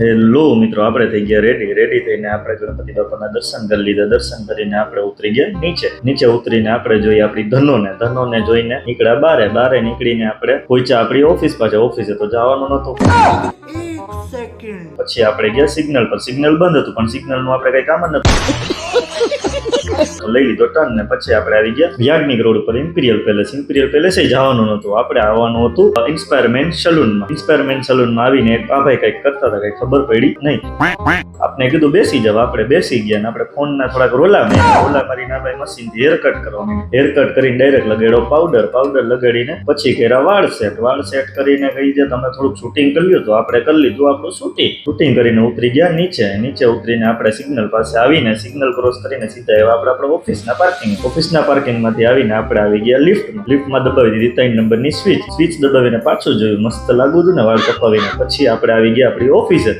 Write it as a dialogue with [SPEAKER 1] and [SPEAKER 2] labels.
[SPEAKER 1] Hello મિત્રો, આપણે થઈ ગયા રેડી થઈને આપણે ગણપતિ બાપાના દર્શન કરી લીધા. દર્શન કરીને આપણે ઉતરી ગયા નીચે ઉતરીને આપણે જોઈએ આપણી ધનોને જોઈને નીકળ્યા બારે નીકળીને આપણે પહોંચ્યા આપણી ઓફિસે તો જવાનું નતું. પછી આપણે ગયા સિગ્નલ પર. સિગ્નલ બંધ હતું પણ સિગ્નલ નું આપણે કઈ કામ જ નતું. લઈ લીધો ટર્ન ને પછી આપણે આવી ગયા યાજ્ઞિક રોડ પર ઇમ્પિરિયલ પેલેસ જવાનું નતું. આપણે આવવાનું હતું ઇન્સ્પાયરમેન્ટ સલૂનમાં આવીને એક આ ભાઈ કઈક કરતા હતા, કઈ ખબર પડી નહીં. આપણે કીધું બેસી જાવ. આપણે બેસી ગયા ને આપણે ફોન ના થોડાક રોલા મારીને આ ભાઈ મશીન થી હેરકટ કરવાનું. હેરકટ કરીને ડાયરેક્ટ લગાડ્યો પાવડર લગાડીને પછી કર્યા વાળ સેટ કરીને કહી દે તમે થોડુંક શૂટિંગ કરી લ્યો. તો આપણે કરી લીધું આપણું શૂટિંગ કરીને ઉતરી ગયા નીચે ઉતરીને આપણે સિગ્નલ પાસે આવીને સિગ્નલ ક્રોસ કરીને સીધા એવા આપણે ઓફિસના પાર્કિંગમાંથી આવીને આપણે આવી ગયા લિફ્ટમાં દબાવી દીધી 3 નંબરની સ્વિચ દબાવીને પાછું જોયું. મસ્ત લાગુ હતું ને વાળ કપાવીને. પછી આપણે આવી ગયા આપણી ઓફિસે.